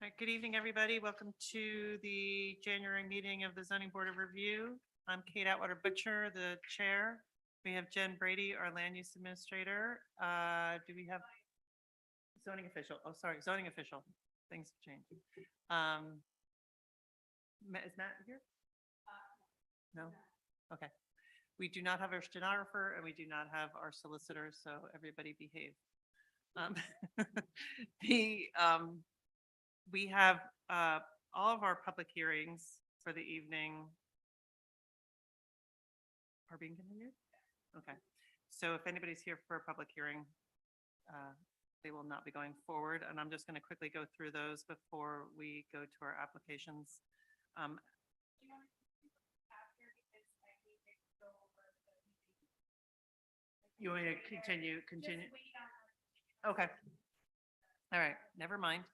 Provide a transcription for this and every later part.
All right, good evening, everybody. Welcome to the January meeting of the Zoning Board of Review. I'm Kate Atwater Butcher, the chair. We have Jen Brady, our land use administrator. Do we have zoning official? Oh, sorry, zoning official. Things have changed. Is Matt here? No? Okay. We do not have our stenographer and we do not have our solicitor, so everybody behave. We have all of our public hearings for the evening are being continued? Okay. So if anybody's here for a public hearing, they will not be going forward. And I'm just going to quickly go through those before we go to our applications. You want me to continue? Okay. All right, never mind.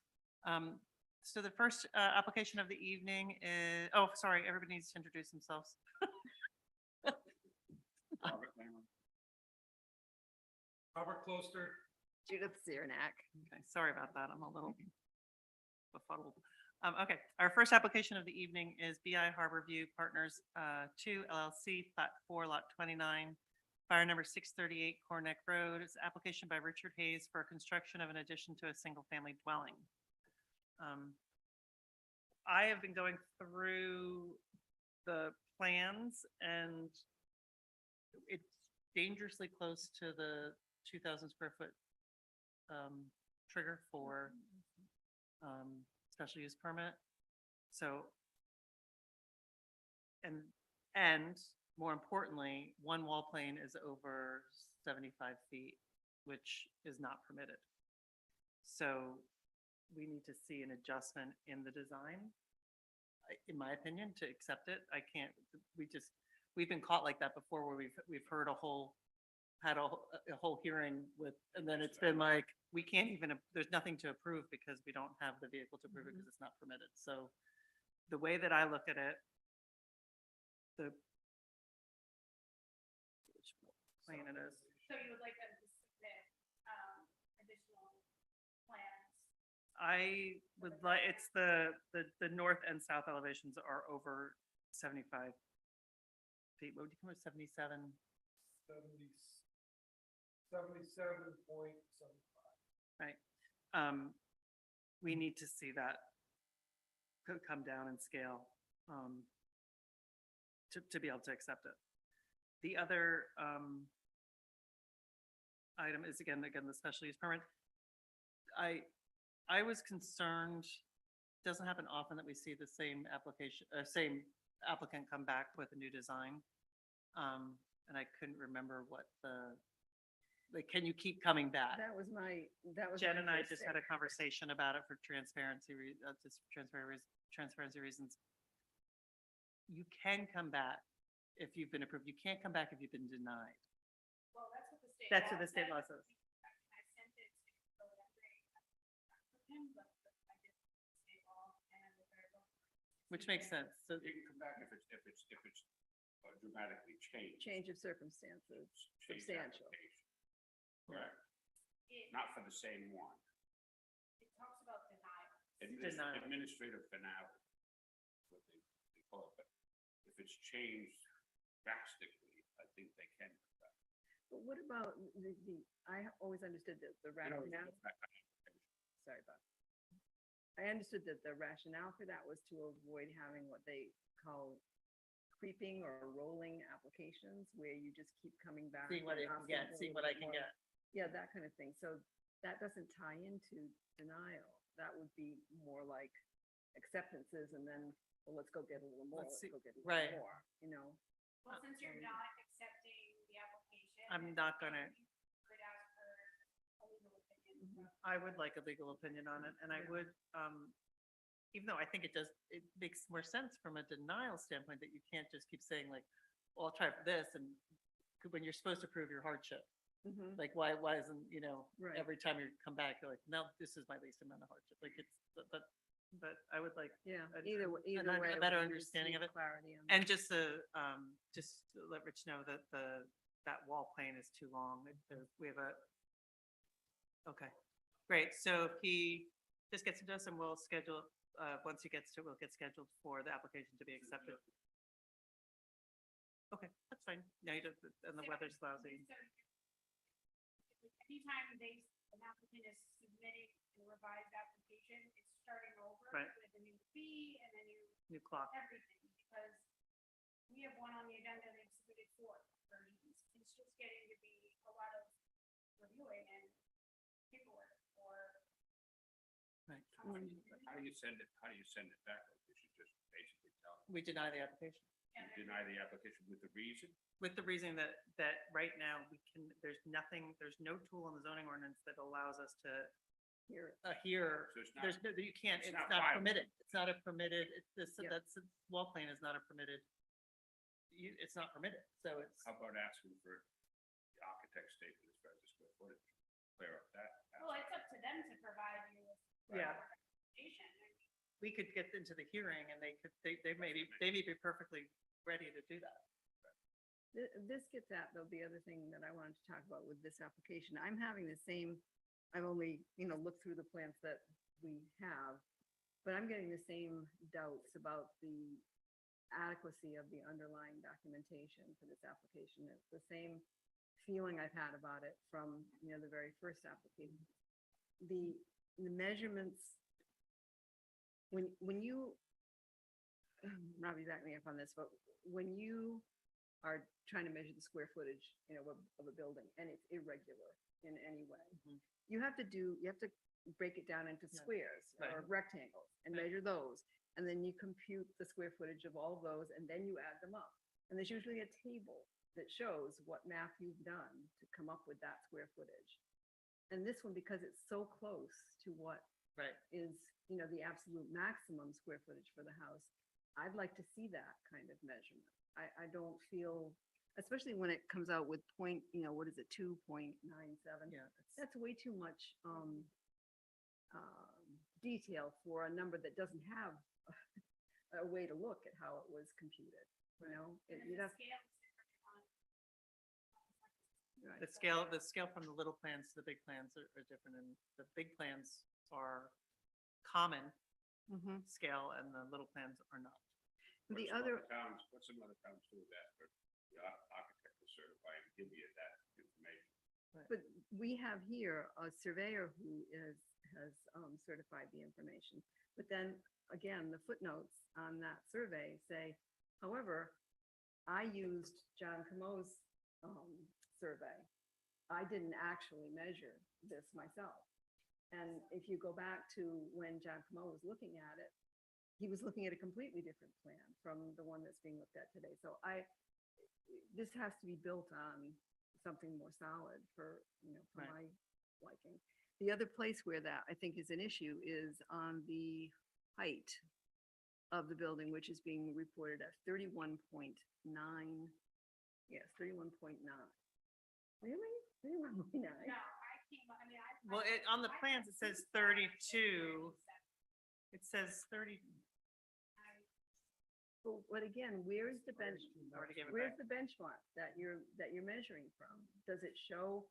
So the first application of the evening is, oh, sorry, everybody needs to introduce themselves. Robert Closter. Judith Ziernak. Okay, sorry about that. I'm a little befuddled. Okay, our first application of the evening is BI Harborview Partners 2 LLC, Plat 4, Lot 29, fire number 638 Corneck Road. It's an application by Richard Hayes for construction of an addition to a single-family dwelling. I have been going through the plans and it's dangerously close to the 2,000 square foot trigger for special use permit. So, and more importantly, one wall plane is over 75 feet, which is not permitted. So we need to see an adjustment in the design, in my opinion, to accept it. I can't, we've been caught like that before where we've heard had a whole hearing with, and then it's been like, we can't even, there's nothing to approve because we don't have the vehicle to approve it because it's not permitted. So the way that I look at it, which plane it is. So you would like them to submit additional plans? I would like, it's the north and south elevations are over 75 feet. What would you come with, 77? 77.75. Right. We need to see that come down in scale to be able to accept it. The other item is again the special use permit. I was concerned, it doesn't happen often that we see the same application, same applicant come back with a new design. And I couldn't remember what like, can you keep coming back? That was Jen and I first just thing. had a conversation about it for transparency reasons. You can come back if you've been approved. You can't come back if you've been denied. Well, that's what the state. That's what the state law says. I sent it to the applicant, but I did state law and the variable. Which makes sense. So You can come back if it's dramatically changed. Change of circumstances, Change substantial. application. Correct, It not for the same one. talks about denial. Denial. Administrative denial, what they call it, but if it's changed drastically, I think they can come back. But what about I always understood that the You know, rationale, sorry about I understood that the rationale for that was to avoid having what they call creeping or rolling applications where you just keep coming back. seeing what I and can asking get, for a seeing little what I bit can more. get. Yeah, that kind of thing. So that doesn't tie into denial. That would be more like acceptances and then, well, let's go get a little more. Let's Let's see. go get a Right. little more, you know? Well, since you're not accepting the application. I'm not gonna. You could ask for a legal opinion. I would like a legal opinion on it, and I would, even though I think it makes more sense from a denial standpoint that you can't just keep saying like, well, I'll try for this, and when you're supposed to prove your hardship, Mhm. like why isn't, Right. every time you come back, you're like, no, this is my least amount of hardship, like but I would like, Yeah, a- either a way. better we need understanding of it. Clarity on. and just to let Rich know that that wall plane is too long. We have okay, great. So if he just gets to us and we'll schedule, once he gets to, we'll get scheduled for the application to be accepted. Okay, that's fine. Yeah, you don't, and the weather's lousy. Anytime an applicant is submitting a revised application, it's starting over Right. with a new fee and a new New clock. everything, because we have one on the agenda, they've submitted 4 versions. It's just getting to be a lot of reviewing and paperwork for. Right. How do you send it back? You should just basically tell them, We deny the application. you deny the application with the reason. With the reason that right now we can, there's no tool in the zoning ordinance that allows us to Here, hear, So it's not, there's no, you can't, it's it's not not viable. permitted. It's not a permitted, Yeah. that's, wall plane is not a permitted, it's not permitted, so it's, how about asking for the architect's statement as far as the square footage? Clear up that. Well, it's up to them to provide you with. Yeah. a recommendation. I mean, we could get into the hearing and they may be perfectly ready to do that. this gets at, though, the other thing that I wanted to talk about with this application. I'm having the same, I've only, looked through the plans that we have, but I'm getting the same doubts about the adequacy of the underlying documentation for this application. It's the same feeling I've had about it from, the very first application. The measurements, when you, Robbie, back me up on this, but when you are trying to measure the square footage, of a building, and it's irregular in any way, Mhm. you have to break it down into Yeah. squares or Right. rectangles and Right. measure those. And then you compute the square footage of all of those, and then you add them up. And there's usually a table that shows what math you've done to come up with that square footage. And this one, because it's so close to what Right. is, the absolute maximum square footage for the house, I'd like to see that kind of measurement. I don't feel, especially when it comes out with point, what is it, 2.97? Yeah. That's way too much, detail for a number that doesn't have a way to look at how it was computed, And You'd the have, scale is different on. right. The scale from the little plans to the big plans are different, and the big plans are common Mhm. scale and the little plans are not. The other, What some other towns do that, for the architect to certify and give you that information. but we have here a surveyor who has certified the information. But then, again, the footnotes on that survey say, however, I used John Camo's survey. I didn't actually measure this myself. And if you go back to when John Camo was looking at it, he was looking at a completely different plan from the one that's being looked at today. So this has to be built on something more solid for Right. my liking. The other place where that I think is an issue is on the height of the building, which is being reported at 31.9. Yes, 31.9. Really? 31.9? No, I came, I mean, I. Well, on the plans, it says 32. It says 30. But again, where's the bench, Already gave it where's back. the benchmark that you're measuring from? Does it show,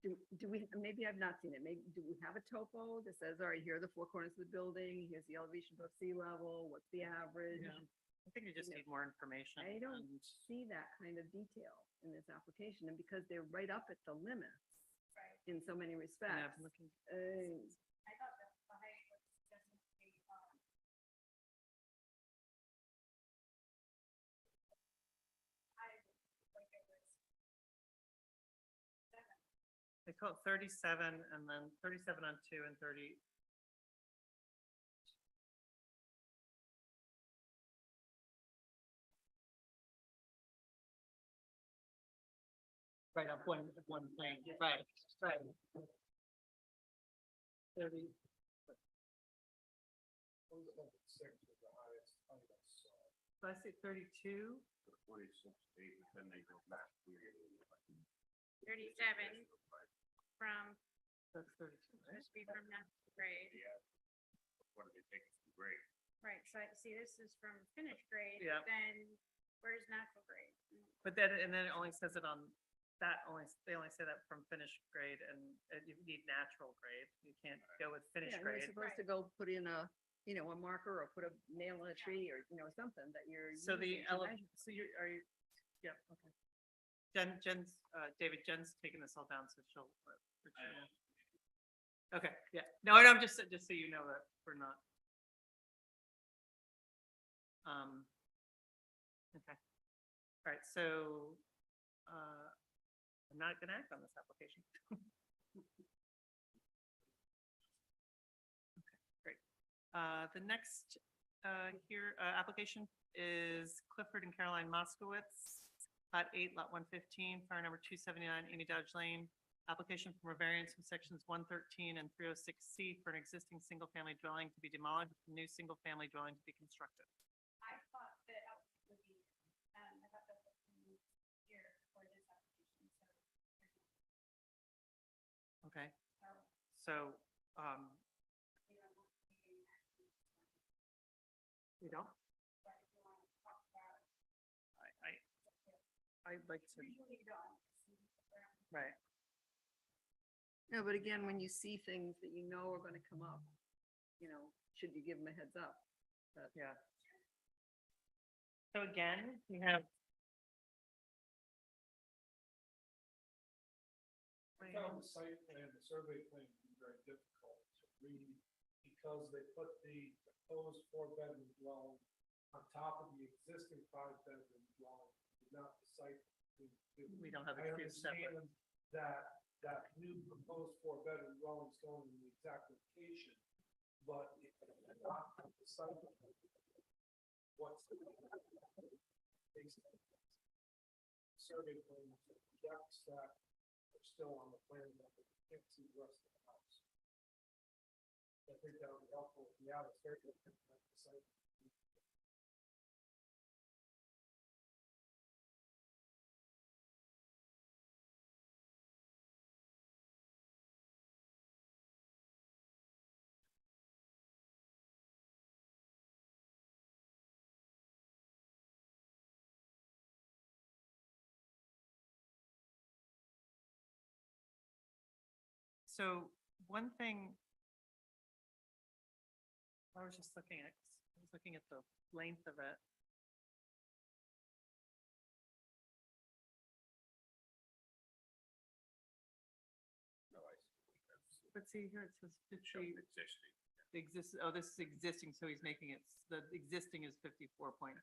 do we, maybe I've not seen it, maybe, do we have a topo that says, all right, here are the 4 corners of the building, here's the elevation above sea level, what's the average? Yeah. I think you just No. need more information. I don't and- see that kind of detail in this application, and because they're right up at the limits Right. in so many and respects. I'm looking- I thought that the height was definitely, I, like it was. 7. They call it 37 and then 37 on 2 and 30. Right up one plane, right, right. 30, Six is the highest height I saw. so I say 32. 26, 8, and then they go back. 37 from, That's 32, right? supposed to be from natural grade. Yeah. What do they take from grade? Right, so I see this is from finished grade, Yeah. then where's natural grade? But then, and then it only says it on they only say that from finished grade and you need natural grade. You can't go with Yeah, finished and you're grade. supposed to go put in a, a marker or put a nail in a tree or, something that you're So the, using to measure. so are you, yeah, okay. David, Jen's taking this all down, so she'll. let you know. Okay, yeah, no, I'm just so you know that we're not. Okay, all right, so, I'm not gonna act on this application. Okay, great. The next, application is Clifford and Caroline Moskowitz, Lot 8, Lot 115, fire number 279, Amy Dodge Lane. Application for a variance from sections 113 and 306C for an existing single-family dwelling to be demolished, with a new single-family dwelling to be constructed. I thought that applicant would be, I thought that would be here for this application, so. Okay, So, so, you know, we can actually, we don't, but if you want to talk about, I'd like to, usually you don't. right, No, but again, when you see things that you know are gonna come up, should you give them a heads up? But yeah. So again, we have. I found the site plan, the survey plan to be very difficult to read because they put the proposed 4-bedroom dwelling on top of the existing 5-bedroom dwelling, not the site. We don't have I it separate. understand that new proposed 4-bedroom dwelling is going in the exact location, but it's not the site. What's the survey plan projects that are still on the plan that we can't see the rest of the house. I think that would be helpful. Yeah, it's very good. The site. So one thing. I was just looking at the length of it. No, I see. That's But see here, it says shown 50, existing, this is existing, so he's making it, the existing is 54.3.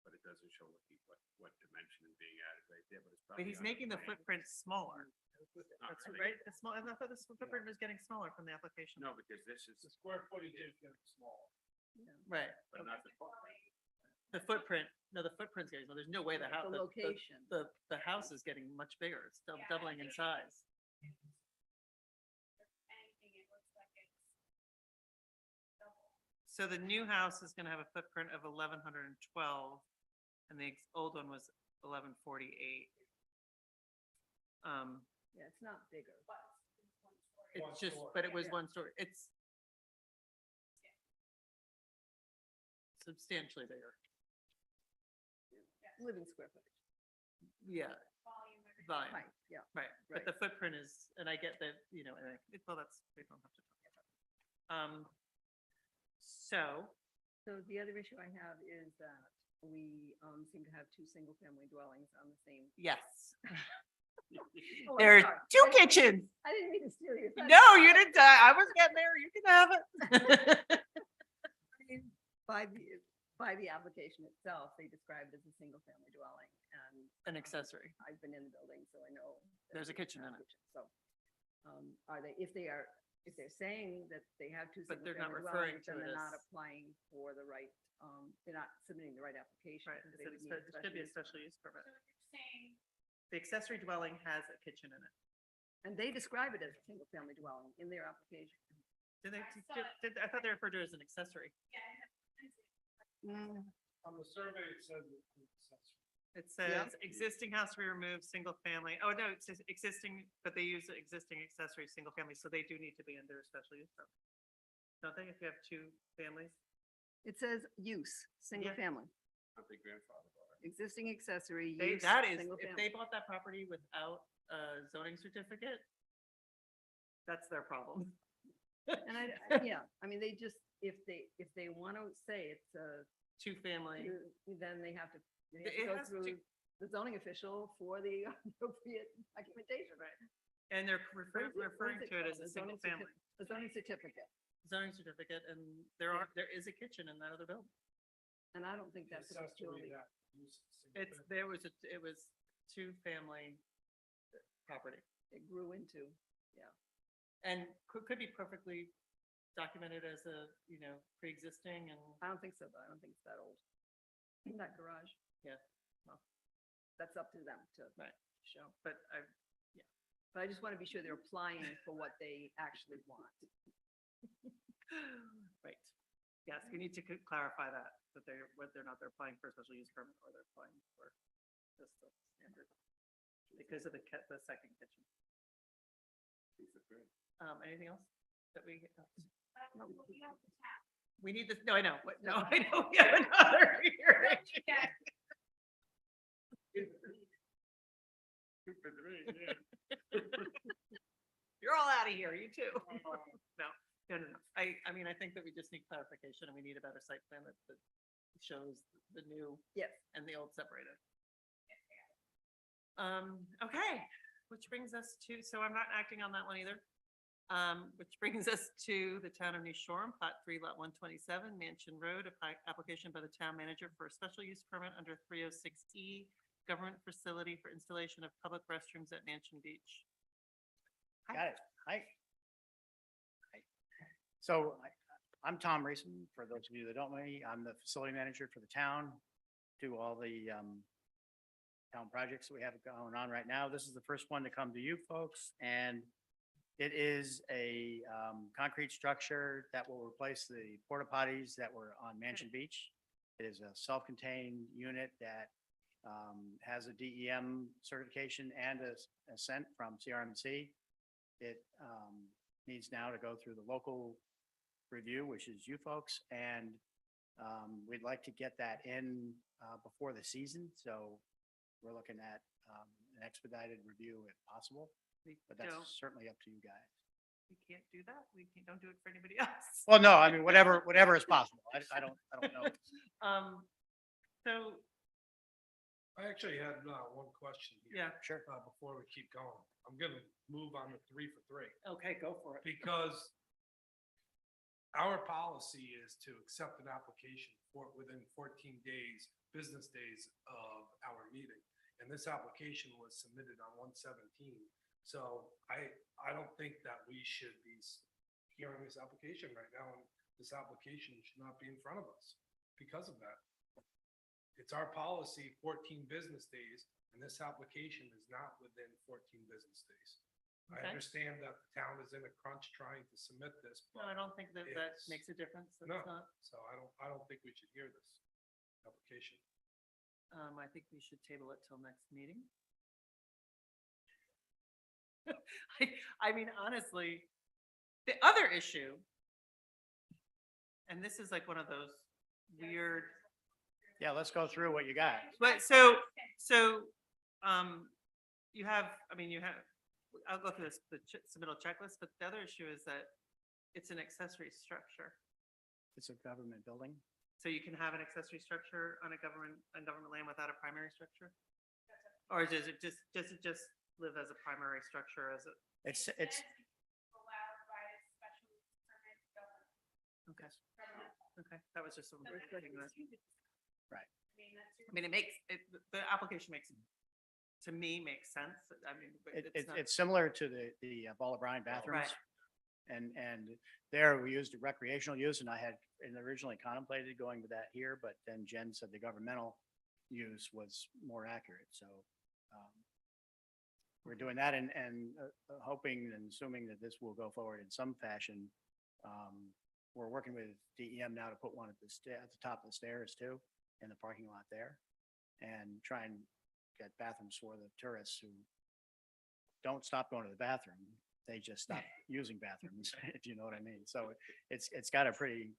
but it doesn't show what dimension is being added right there, but it's But probably. he's on making the plan. footprint smaller. Not That's really. right, the small, I thought this footprint was getting smaller from the application. No, because this is, The square footage is getting smaller. Right, but not the. the footprint, no, the footprint's getting, so there's no way the house, the location. the house is getting much bigger, it's Yeah, I doubling in think- size. Anything, it looks like it's double. So the new house is gonna have a footprint of 1,112, and the old one was 1,148. Yeah, it's not bigger. But it's one story. It's One just, story. but it was Yeah. one story, it's substantially bigger, Living square footage. yeah, Volume, everything. volume, Right, yeah. right, but Right. the footprint is, and I get that, and well, that's, we don't have to talk about that. So, So the other issue I have is that we seem to have two single-family dwellings on the same. yes, Oh, I'm there are sorry. 2 kitchens. I didn't mean to steal your. thunder. No, you didn't, I was getting there, you can have it. By the application itself, they describe it as a single-family dwelling, and An accessory, I've been in the building, so I know. that There's a they kitchen have in it. kitchen. So, are they, if they're saying that they have two But they're not single-family referring dwellings, then to it they're not as- applying for the right, they're not submitting the right application. right, because it they said would need a it should be a special use special use permit. So you're saying, The accessory dwelling has a kitchen in it. And they describe it as a single-family dwelling in their application. Did they, I saw it. I thought they referred to it as an accessory. yeah, On the survey, it says it's an accessory. It says existing house to be removed, single family. Oh, no, it says existing, but they use existing accessory, single family, so they do need to be under a special use permit. Don't they, if you have 2 families? It says use, single-family. Not the grandfather bar. existing accessory They, use, that is, single if family. they bought that property without a zoning certificate, that's their problem. And yeah, I mean, they just, if they want to say it's a, Two-family, then they have to It go has to- through the zoning official for the appropriate documentation, right? and they're What referring is it- what referring is it to it called? as a The zoning single family. A zoning certificate, Zoning certificate, and there is a kitchen in that other building. and I don't think that's Accessory purely, that use single It's, family. it was two-family property, it grew into, and could be perfectly documented as a, pre-existing, and I don't think so, though. I don't think it's that old. That garage. Yeah, well. That's up to them to Right. show. but But I just want to be sure they're applying for what they actually want. right. Yes, we need to clarify that they're, whether or not they're applying for a special use permit or they're applying for just the standard. Because of the second kitchen. Anything else that we? We have the tap. We need this, no, I know, no, I know, we have another hearing. Yeah. You're all out of here, you too. No. I mean, I think that we just need clarification and we need a better site plan that shows the new Yes. and the old separated. Okay, which brings us to, so I'm not acting on that one either. Which brings us to the town of New Shoreham, Plat 3, Lot 127, Mansion Road, application by the town manager for a special use permit under 306E, government facility for installation of public restrooms at Mansion Beach. Got it. Hi. So I'm Tom Reeson. For those of you that don't know me, I'm the facility manager for the town. Do all the town projects that we have going on right now. This is the first one to come to you folks, and it is a concrete structure that will replace the porta potties that were on Mansion Beach. It is a self-contained unit that has a DEM certification and a assent from CRMC. It needs now to go through the local review, which is you folks, and we'd like to get that in before the season. So we're looking at an expedited review if possible, We but that's don't, certainly up to you guys. we can't do that. Don't do it for anybody else. Well, no, I mean, whatever is possible. I don't know. So, I actually had one question here. yeah, Sure. Before we keep going. I'm gonna move on to 3 for 3. okay, go for it. Because our policy is to accept an application within 14 days, business days of our meeting. And this application was submitted on 1/17. So I don't think that we should be hearing this application right now. And this application should not be in front of us because of that. It's our policy, 14 business days, and this application is not within 14 business days. I Okay. understand that the town is in a crunch trying to submit this, No, I but don't think that It's- makes a difference. It's no. not. so I don't think we should hear this application. I think we should table it till next meeting. I mean, honestly, the other issue, and this is like one of those weird, Yeah, let's go through what you got. but you have, I'll go through the submittal checklist, but the other issue is that it's an accessory structure. It's a government building. So you can have an accessory structure on government land without a primary structure? Or does it just live as a primary structure as a, It's Allowed by special permit government. okay, government. okay, that was just a weird thing that. Right. I mean, that's. The application to me, makes sense. I mean, but it's not. It's similar to the Ball O'Brien bathrooms. Right. And there we used recreational use, and I had originally contemplated going with that here, but then Jen said the governmental use was more accurate, so we're doing that and hoping and assuming that this will go forward in some fashion. We're working with DEM now to put one at the top of the stairs too, in the parking lot there, and try and get bathrooms for the tourists who don't stop going to the bathroom. They just stop using bathrooms, if you know what I mean. So it's got a pretty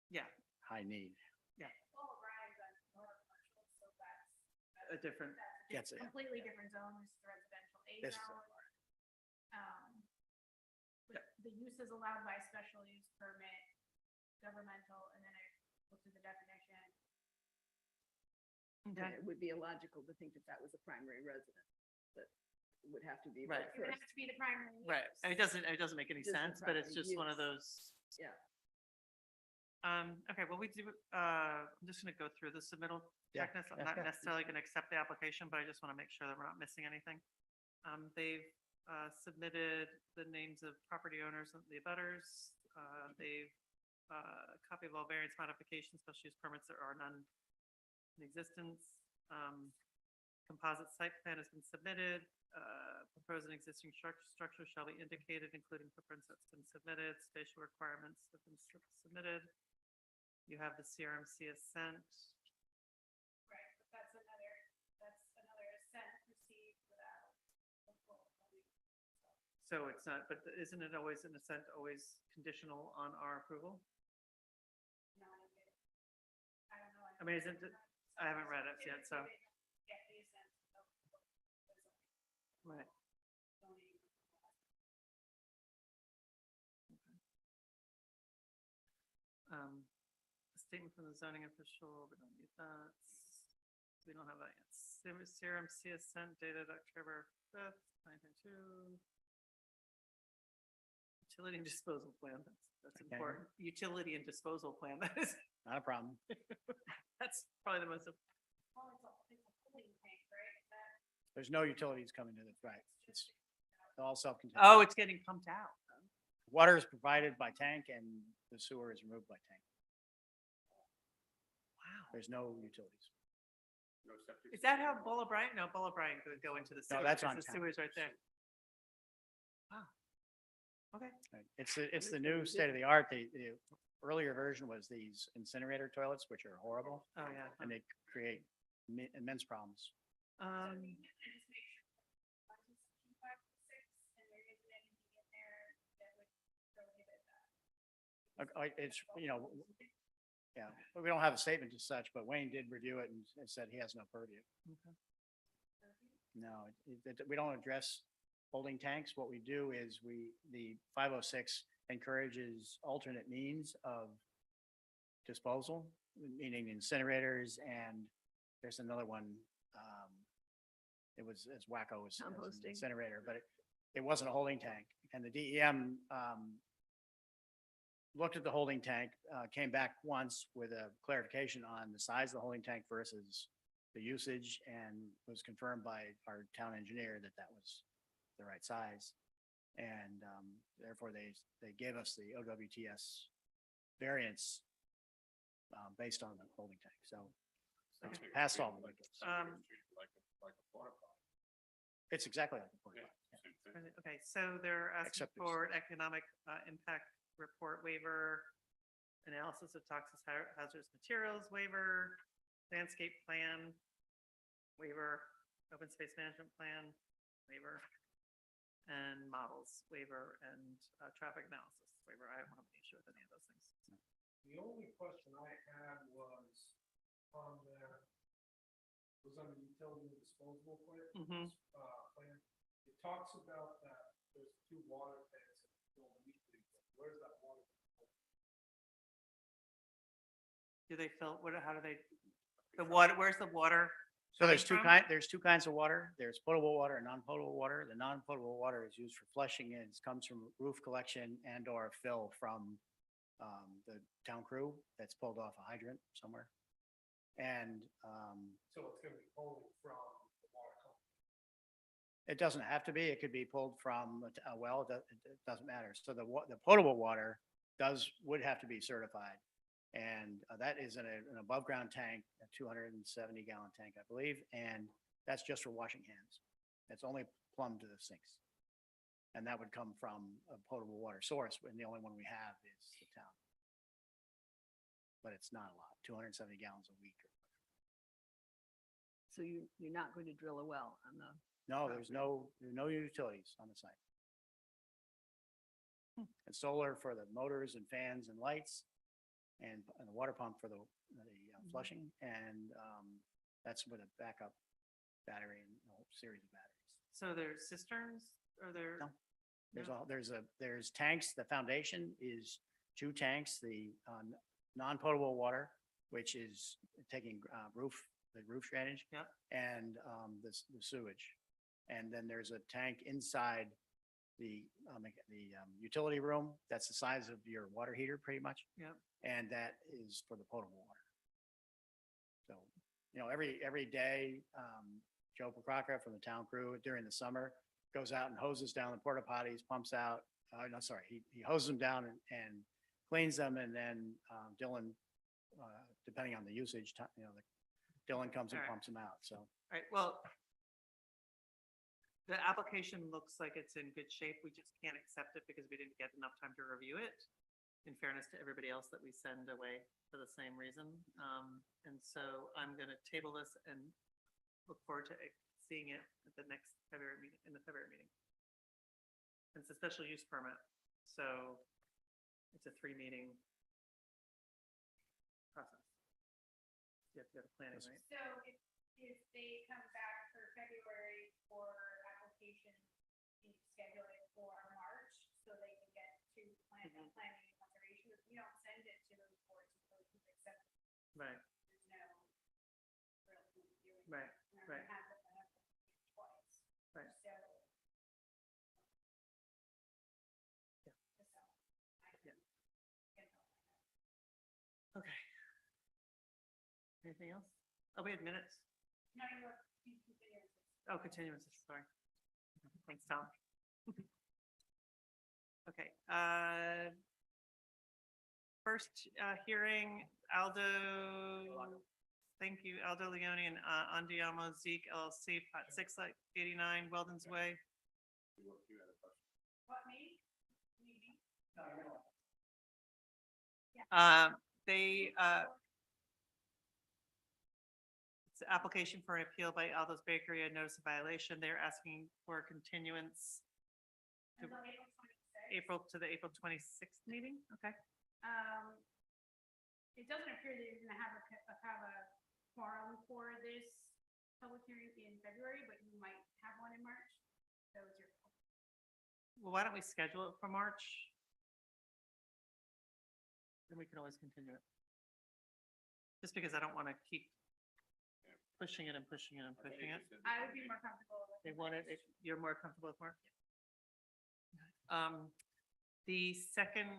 Yeah, high need. Well, Ryan's on motor commercial, so that a different, Gets It's it. a completely different zone, this is a residential A This is zone. But the use is allowed by special use permit, governmental, and then I looked at the definition. And it would be illogical to think that that was a primary residence, that it would have to be. Right. the It would first. have to be the primary use. right, it doesn't make any Just the sense, but it's primary just one of use. those. Yeah. Okay, well, we do, I'm just gonna go through the submittal Yeah, checklist. I'm yeah, not yeah. necessarily gonna accept the application, but I just want to make sure that we're not missing anything. They've submitted the names of property owners and the abutters. They've a copy of all variance modifications, special use permits, there are none in existence. Composite site plan has been submitted. Proposed and existing structure shall be indicated, including footprints that's been submitted. Spatial requirements have been submitted. You have the CRMC assent. Right, but that's another assent received without a full. So it's not, but isn't it always an assent, always conditional on our approval? I don't know. I mean, isn't it, I haven't read it yet, so. Get the assent of the Right. zoning. A statement from the zoning official, we don't need that. We don't have that yet. CRMC assent dated October 5th, 2022. Utility and disposal plan, that's Okay. important. Utility and disposal plan, that is, Not a problem. that's probably the most, Well, it's a holding tank, right? That- There's no utilities coming to the, right. It's all self-contained. oh, it's getting pumped out. Water is provided by tank and the sewer is removed by tank. Wow. There's no utilities. No septic. Is that how system. Bull O'Brien? No, Bull O'Brien could go into the sewer. No, that's because on the town. sewer's right there. Wow. Okay. Right. It's the new state of the art. The earlier version was these incinerator toilets, which are horrible Oh, yeah. and they create immense problems. So Um, we can just make sure. 1, 2, 5, 6, and there isn't anything in there that would prohibit that. It's, yeah, but we don't have a statement as such, but Wayne did review it and said he has no purview. okay. No, we don't address holding tanks. What we do is the 506 encourages alternate means of disposal, meaning incinerators, and there's another one. It was as wacko as an Composting. incinerator, but it wasn't a holding tank. And the DEM looked at the holding tank, came back once with a clarification on the size of the holding tank versus the usage, and was confirmed by our town engineer that that was the right size. And therefore, they gave us the OWTS variance based on the holding tank. So Sounds it's like past a- all the like limits. a sewer treated like a porta potty. It's exactly like the porta Yeah, potty. same thing. Okay, so they're asking Except there's- for an economic impact report waiver, analysis of toxic hazardous materials waiver, landscape plan waiver, open space management plan waiver, and models waiver, and traffic analysis waiver. I don't have an issue with any of those things. The only question I had was on the, was on the utility and disposable plan. Mhm. Plan. It talks about that there's 2 water tanks that fill weekly. Where's that water? Do they fill, how do they, the water, where's the water? So there's coming from? there's two kinds of water. There's potable water and non-potable water. The non-potable water is used for flushing and it comes from roof collection and or fill from the town crew that's pulled off a hydrant somewhere. And So it's gonna be pulled from the water company. it doesn't have to be. It could be pulled from a well. It doesn't matter. So the potable water would have to be certified. And that is in an above ground tank, a 270 gallon tank, I believe. And that's just for washing hands. It's only plumbed to the sinks. And that would come from a potable water source, and the only one we have is the town. But it's not a lot, 270 gallons a week. So you're not going to drill a well on the, No, there's no utilities on the site. And solar for the motors and fans and lights and the water pump for the flushing. And that's with a backup battery and a whole series of batteries. So there's cisterns or there? No. There's No? all, there's tanks, the foundation is 2 tanks, the non-potable water, which is taking the roof drainage. Yep. And the sewage. And then there's a tank inside the utility room, that's the size of your water heater, pretty much. Yep. And that is for the potable water. So, every day, Joe Procraca from the town crew during the summer goes out and hoses down the porta potties, pumps out, no, sorry, he hoses them down and cleans them, and then Dylan, depending on the usage, Dylan comes and All right. pumps them out, so. All right, well, the application looks like it's in good shape. We just can't accept it because we didn't get enough time to review it, in fairness to everybody else that we send away for the same reason. And so I'm going to table this and look forward to seeing it at the next February meeting, in the February meeting. It's a special use permit, so it's a 3-meeting process. You have to go to planning, right? So if they come back for February for application, you schedule it for March, so they can get to planning and conservation. If you don't send it to those boards, those who accept, it, Right, there's no real point doing right, that. We're gonna right. have it twice. Right. So. Yeah. So, I Yeah. can help with that. Okay. Anything else? Oh, we had minutes. No, you're, you continue. Oh, continuances, sorry. Thanks, Tom. Okay, first, hearing Aldo, thank you, Aldo Leone and, Andiamo Zeke LLC, Plot 689 Weldon's Way. You had a question? What meeting? Meeting? They, it's an application for an appeal by Aldo's Bakery, a notice of violation. They're asking for a continuance to Until April 26th. April, to the April 26th meeting, okay? It doesn't appear that you're gonna have a forum for this public hearing in February, but you might have one in March. So it's your call. Well, why don't we schedule it for March? Then we can always continue it. Just because I don't want to keep pushing it and pushing it and pushing it. I would be more comfortable with. They want it, if you're more comfortable with Mark? The second,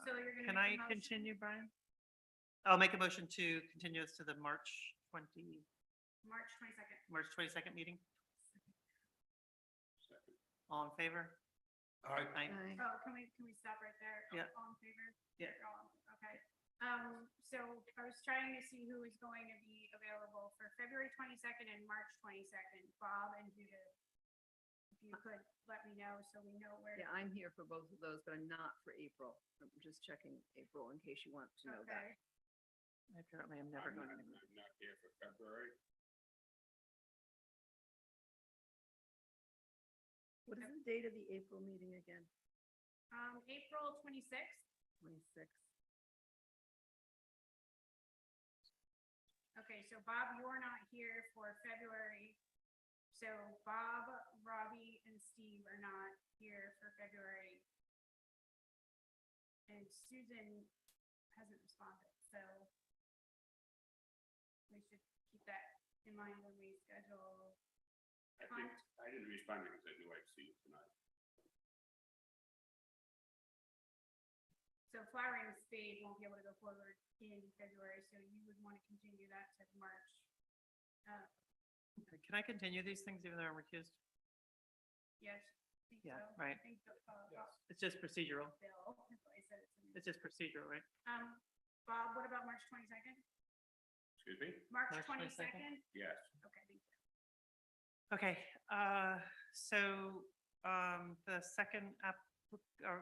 So you're gonna can make I a motion? continue, Brian? I'll make a motion to continue this to the March March 22nd. 22nd meeting. Second. All in favor? All right, Aye. Oh, can we stop right there? Yeah. All in favor? Yeah. Okay. So I was trying to see who is going to be available for February 22nd and March 22nd. Bob and Judith, if you could let me know so we know where. Yeah, I'm here for both of those, but I'm not for April. I'm just checking April in case you want to know that. Okay. Apparently, I'm never going to. I'm not here for February. What is the date of the April meeting again? April 26th. 26th. Okay, so Bob, you're not here for February. So Bob, Robbie, and Steve are not here for February. And Susan hasn't responded, so we should keep that in mind when we schedule. I didn't respond because I knew I'd see you tonight. So Flowering Spade won't be able to go forward in February, so you would want to continue that to March. Can I continue these things even though I'm recused? Yes, I think Yeah, so. right. I think so. yes. It's just procedural. Bill, that's why I said it's in. It's just procedural, right? Bob, what about March 22nd? Excuse me? March March 22nd? 22nd? Yes. Okay, thank you. Okay, so, the second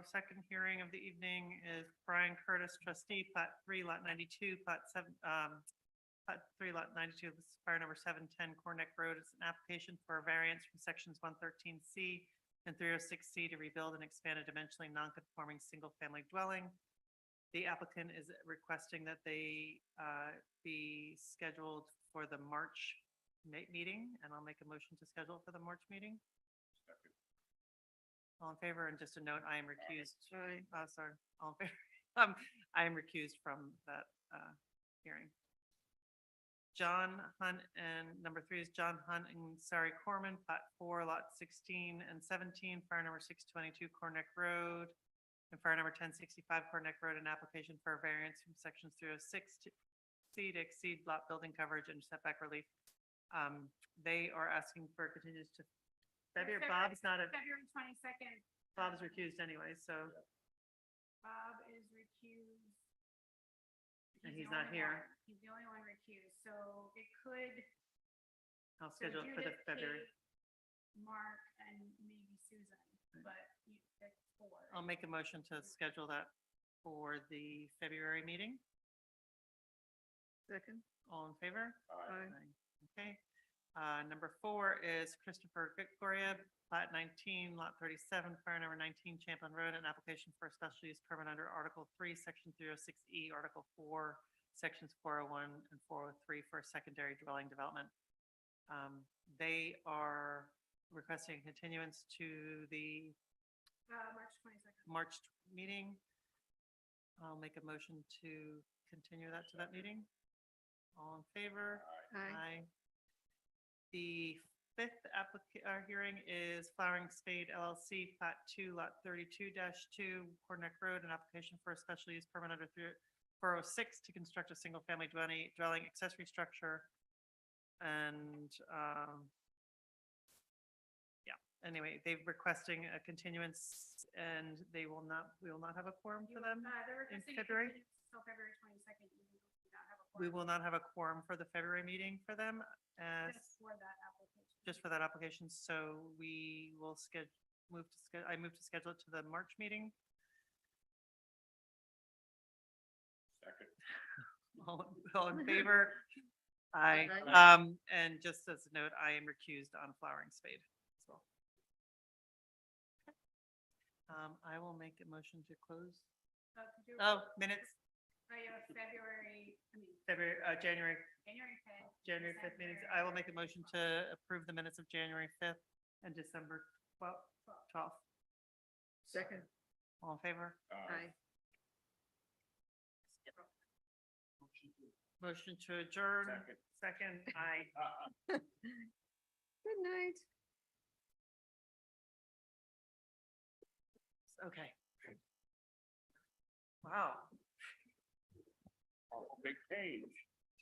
second hearing of the evening is Brian Curtis, trustee, plat 3, lot 92, plat 7, plat 3, lot 92, this is fire number 710 Corneck Road. It's an application for a variance from sections 113C and 306C to rebuild and expand a dimensionally non-conforming single-family dwelling. The applicant is requesting that they be scheduled for the March meeting, and I'll make a motion to schedule it for the March meeting. Second. All in favor, and just a note, I am recused. Aye. Sorry, all in favor. I am recused from that, hearing. John Hunt and number 3 is John Hunt and Sari Corman, plat 4, lot 16 and 17, fire number 622 Corneck Road, and fire number 1065 Corneck Road, an application for a variance from sections 306 to C to exceed lot building coverage and setback relief. They are asking for continuance to February. Bob's not at, February 22nd. Bob's recused anyway, so, Bob is recused. and the he's not only here. one- He's the only one recused, so it could. I'll so schedule it for the Judith, February. Kate, Mark, and maybe Susan, but you picked 4. I'll make a motion to schedule that for the February meeting. Second. All in favor? Aye. Okay. Number 4 is Christopher Goria, plat 19, lot 37, fire number 19 Champlin Road, an application for a special use permit under Article 3, Section 306E, Article 4, Sections 401 and 403 for a secondary dwelling development. They are requesting a continuance to the March 22nd. March meeting. I'll make a motion to continue that to that meeting. All in favor? Aye. The 5th hearing is Flowering Spade LLC, Plat 2, Lot 32-2, Corneck Road, an application for a special use permit under 406 to construct a single-family dwelling accessory structure. And, yeah, anyway, they're requesting a continuance, and we will not have a quorum for them. They're in requesting a February? continuance till February 22nd. You do not have a We quorum will not have a quorum for the February meeting for them, as just for that application. just for that application, so we will I move to schedule it to the March meeting. Second. All in favor? Aye. Aye. And just as a note, I am recused on Flowering Spade as well. I will make a motion to close. Could you- Oh, minutes, you have February, January January 5th. January 5th meetings. I will make a motion to approve the minutes of January 5th and December 12th. Second. All in favor? Aye. Motion to adjourn. Second. Second, aye. Good night. Okay. Wow. Big change.